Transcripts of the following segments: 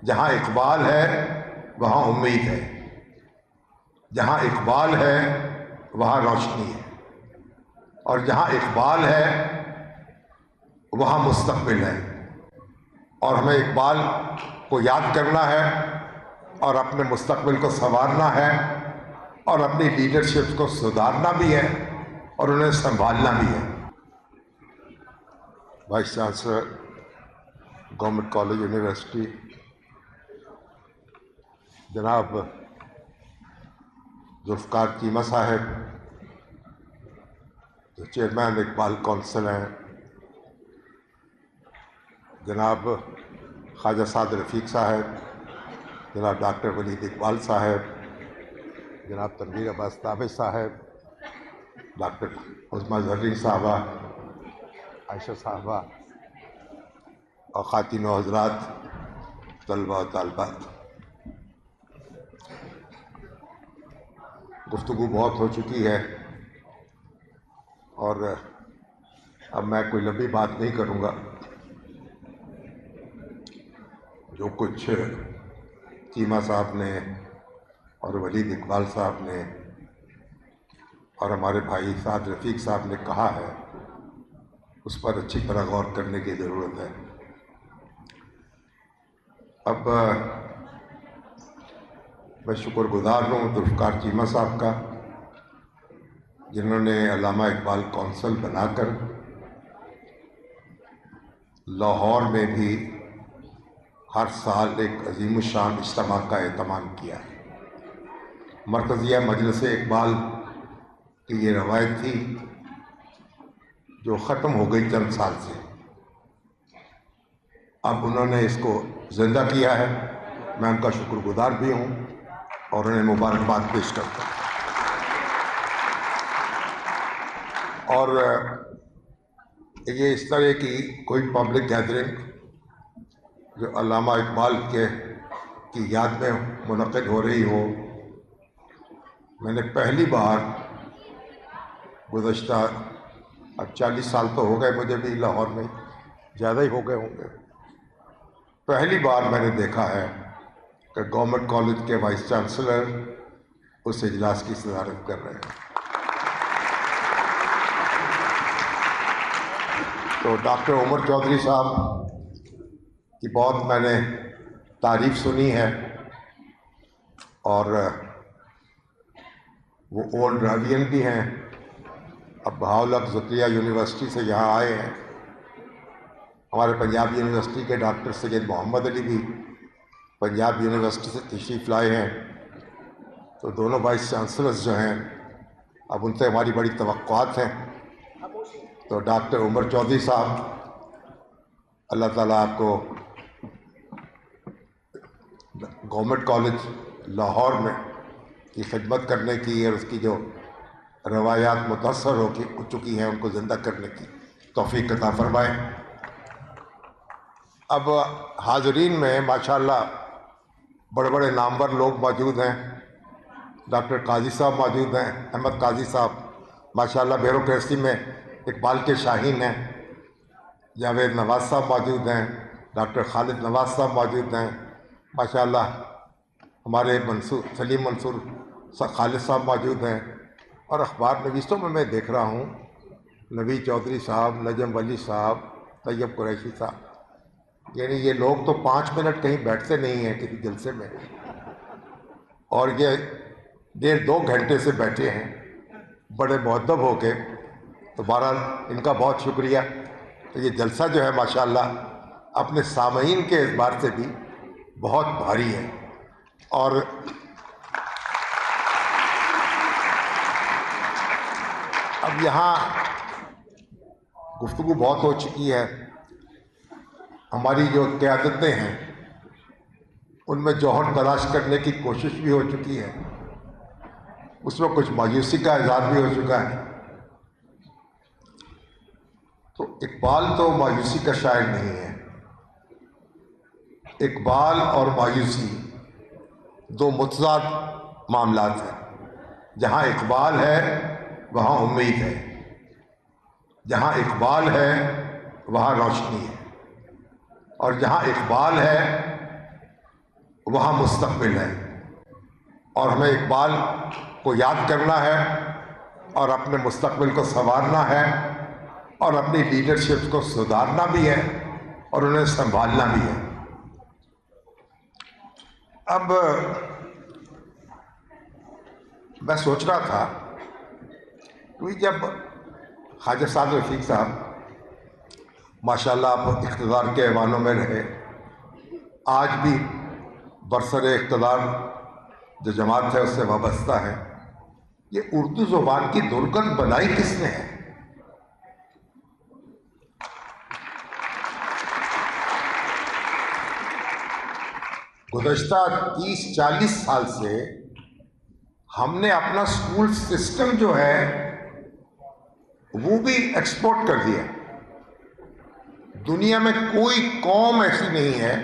جہاں اقبال ہے وہاں امید ہے، جہاں اقبال ہے وہاں روشنی ہے، اور جہاں اقبال ہے وہاں مستقبل ہے۔ اور ہمیں اقبال کو یاد کرنا ہے اور اپنے مستقبل کو سنوارنا ہے اور اپنی لیڈرشپ کو سدھارنا بھی ہے اور انہیں سنبھالنا بھی ہے۔ Vice chancellor government college university جناب ذوالفقار چیمہ صاحب، جو چیئرمین اقبال کونسل ہیں، جناب خواجہ سعد رفیق صاحب، جناب ڈاکٹر ولید اقبال صاحب، جناب تنویر عباس تابع صاحب، ڈاکٹر عظمیٰ زرین صاحبہ، عائشہ صاحبہ، اور خواتین و حضرات، طلباء و طالبات، گفتگو بہت ہو چکی ہے اور اب میں کوئی لمبی بات نہیں کروں گا۔ جو کچھ چیمہ صاحب نے اور ولید اقبال صاحب نے اور ہمارے بھائی سعد رفیق صاحب نے کہا ہے، اس پر اچھی طرح غور کرنے کی ضرورت ہے۔ اب میں شکر گزار ہوں ذوالفقار چیمہ صاحب کا، جنہوں نے علامہ اقبال کونسل بنا کر لاہور میں بھی ہر سال ایک عظیم الشان اجتماع کا اہتمام کیا ہے۔ مرکزیہ مجلس اقبال کی یہ روایت تھی جو ختم ہو گئی چند سال سے، اب انہوں نے اس کو زندہ کیا ہے۔ میں ان کا شکر گزار بھی ہوں اور انہیں مبارکباد پیش کرتا ہوں۔ اور یہ اس طرح کی کوئی پبلک گیدرنگ جو علامہ اقبال کی یاد میں منعقد ہو رہی ہو، میں نے پہلی بار گزشتہ اب 40 سال تو ہو گئے مجھے بھی لاہور میں، زیادہ ہی ہو گئے ہوں گے، پہلی بار میں نے دیکھا ہے کہ گورنمنٹ کالج کے وائس چانسلر اس اجلاس کی صدارت کر رہے ہیں۔ تو ڈاکٹر عمر چودھری صاحب کی بہت میں نے تعریف سنی ہے، اور وہ اولڈ ڈراوین بھی ہیں، اب بہاولک ذکیہ یونیورسٹی سے یہاں آئے ہیں۔ ہمارے پنجاب یونیورسٹی کے ڈاکٹر سید محمد علی بھی پنجاب یونیورسٹی سے تشریف لائے ہیں۔ تو دونوں وائس چانسلرز جو ہیں، اب ان سے ہماری بڑی توقعات ہیں۔ تو ڈاکٹر عمر چودھری صاحب، اللہ تعالیٰ آپ کو گورنمنٹ کالج لاہور میں کی خدمت کرنے کی اور اس کی جو روایات متاثر ہو چکی ہیں ان کو زندہ کرنے کی توفیق عطا فرمائیں۔ اب حاضرین میں ماشاءاللہ بڑے بڑے نامور لوگ موجود ہیں۔ ڈاکٹر قاضی صاحب موجود ہیں، احمد قاضی صاحب، ماشاءاللہ بیوروکریسی میں اقبال کے شاہین ہیں۔ جاوید نواز صاحب موجود ہیں، ڈاکٹر خالد نواز صاحب موجود ہیں، ماشاءاللہ ہمارے سلیم منصور خالد صاحب موجود ہیں، اور اخبار نویسوں میں دیکھ رہا ہوں نوید چودھری صاحب، نجم ولی صاحب، طیب قریشی صاحب، یعنی یہ لوگ تو 5 منٹ کہیں بیٹھتے نہیں ہیں کسی جلسے میں، اور یہ 1.5-2 گھنٹے سے بیٹھے ہیں بڑے مؤدب ہو کے۔ تو بہرحال ان کا بہت شکریہ۔ تو یہ جلسہ جو ہے ماشاءاللہ اپنے سامعین کے اعتبار سے بھی بہت بھاری ہے، اور اب یہاں گفتگو بہت ہو چکی ہے۔ ہماری جو قیادتیں ہیں ان میں جوہر تلاش کرنے کی کوشش بھی ہو چکی ہے، اس میں کچھ مایوسی کا اظہار بھی ہو چکا ہے۔ تو اقبال تو مایوسی کا شاعر نہیں ہے۔ اقبال اور مایوسی دو متضاد معاملات ہیں۔ جہاں اقبال ہے وہاں امید ہے، جہاں اقبال ہے وہاں روشنی ہے، اور جہاں اقبال ہے وہاں مستقبل ہے، اور ہمیں اقبال کو یاد کرنا ہے اور اپنے مستقبل کو سنوارنا ہے اور اپنی لیڈرشپ کو سدھارنا بھی ہے اور انہیں سنبھالنا بھی ہے۔ اب میں سوچ رہا تھا کہ جب خواجہ سعد رفیق صاحب ماشاءاللہ آپ اقتدار کے ایوانوں میں رہے، آج بھی برسر اقتدار جو جماعت ہے اس سے وابستہ ہے، یہ اردو زبان کی درگند بنائی کس نے ہے؟ گزشتہ 30-40 سال سے ہم نے اپنا اسکول سسٹم جو ہے وہ بھی ایکسپورٹ کر دیا۔ دنیا میں کوئی قوم ایسی نہیں ہے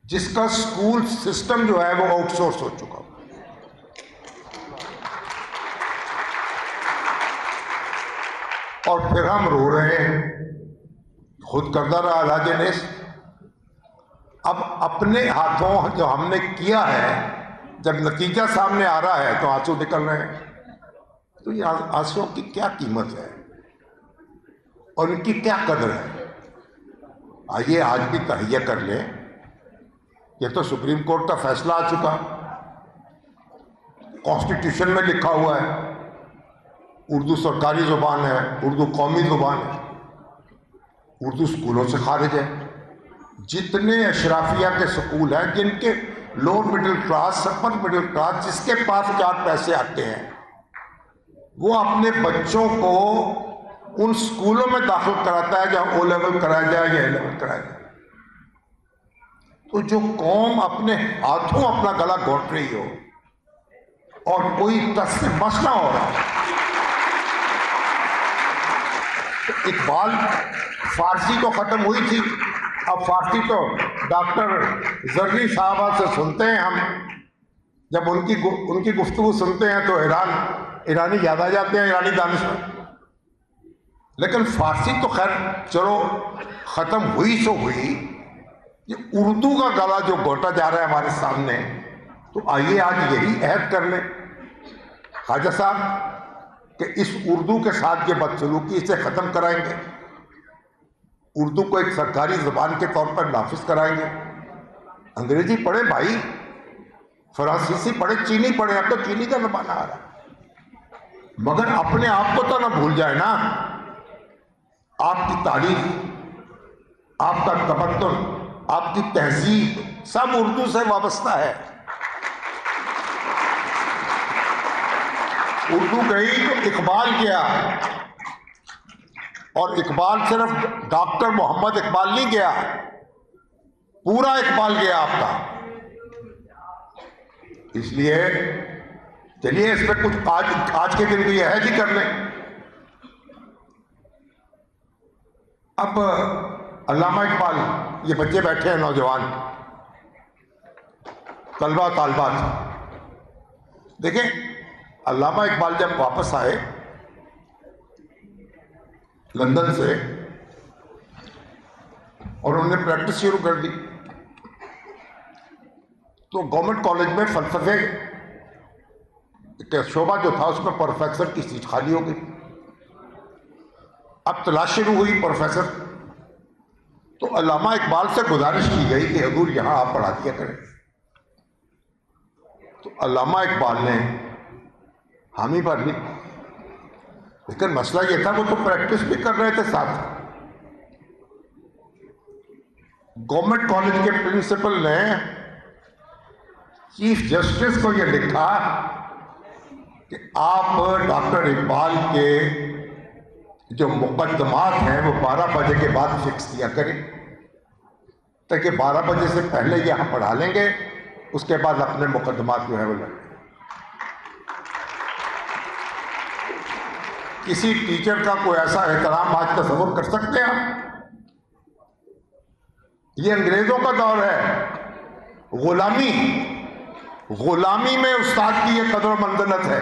جس کا اسکول سسٹم جو ہے وہ آؤٹ سورس ہو چکا ہو۔ اور پھر ہم رو رہے ہیں، خود کردہ رہا علاج نیست۔ اب اپنے ہاتھوں جو ہم نے کیا ہے، جب نتیجہ سامنے آ رہا ہے تو آنسو نکل رہے ہیں۔ تو یہ آنسوؤں کی کیا قیمت ہے اور ان کی کیا قدر ہے؟ آئیے آج بھی تہیہ کر لیں، یہ تو سپریم کورٹ کا فیصلہ آ چکا، کانسٹیٹیوشن میں لکھا ہوا ہے، اردو سرکاری زبان ہے، اردو قومی زبان ہے، اردو اسکولوں سے خارج ہے۔ جتنے اشرافیہ کے سکول ہیں جن کے lower middle class, upper middle class, جس کے پاس 4 پیسے آتے ہیں، وہ اپنے بچوں کو ان سکولوں میں داخل کراتا ہے جہاں او لیول کرایا جائے یا اے لیول کرایا جائے۔ تو جو قوم اپنے ہاتھوں اپنا گلا گھونٹ رہی ہو اور کوئی ٹس سے مس نہ ہو رہا، اقبال فارسی تو ختم ہوئی تھی، اب فارسی تو ڈاکٹر زرعی صاحبہ سے سنتے ہیں ہم، جب ان کی گفتگو سنتے ہیں تو ایرانی یاد آ جاتے ہیں، ایرانی دانشور۔ لیکن فارسی تو خیر چلو ختم ہوئی سو ہوئی، یہ اردو کا گلا جو گھونٹا جا رہا ہے ہمارے سامنے، تو آئیے آج یہی عہد کر لیں خواجہ صاحب کہ اس اردو کے ساتھ یہ بدسلوکی سے ختم کرائیں گے، اردو کو ایک سرکاری زبان کے طور پر نافذ کرائیں گے۔ انگریزی پڑھے بھائی، فرانسیسی پڑھے، چینی پڑھے، اب تو چینی کا زمانہ آ رہا ہے، مگر اپنے آپ کو تو نہ بھول جائے نا۔ آپ کی تاریخ، آپ کا تمدن، آپ کی تہذیب سب اردو سے وابستہ ہے۔ اردو گئی تو اقبال گیا، اور اقبال صرف ڈاکٹر محمد اقبال نہیں گیا، پورا اقبال گیا آپ کا۔ اس لیے چلیے اس پہ کچھ آج کے دن کو یہ عہد ہی کر لیں۔ اب علامہ اقبال، یہ بچے بیٹھے ہیں نوجوان طلبہ طالبات، دیکھیں علامہ اقبال جب واپس آئے لندن سے اور انہوں نے پریکٹس شروع کر دی، تو گورنمنٹ کالج میں فلسفے کا شعبہ جو تھا اس میں پروفیسر کی سیٹ خالی ہو گئی۔ اب تلاش شروع ہوئی پروفیسر، تو علامہ اقبال سے گزارش کی گئی کہ حضور یہاں آپ پڑھا دیا کریں۔ تو علامہ اقبال نے حامی بھر لی، لیکن مسئلہ یہ تھا وہ تو پریکٹس بھی کر رہے تھے ساتھ۔ گورنمنٹ کالج کے پرنسپل نے چیف جسٹس کو یہ لکھا کہ آپ ڈاکٹر اقبال کے جو مقدمات ہیں وہ 12 بجے کے بعد فکس کیا کریں، تاکہ 12 بجے سے پہلے یہاں پڑھا لیں گے، اس کے بعد اپنے مقدمات جو ہے وہ لیں۔ کسی ٹیچر کا کوئی ایسا احترام آج تصور کر سکتے ہیں آپ؟ یہ انگریزوں کا دور ہے، غلامی میں استاد کی یہ قدر و منزلت ہے۔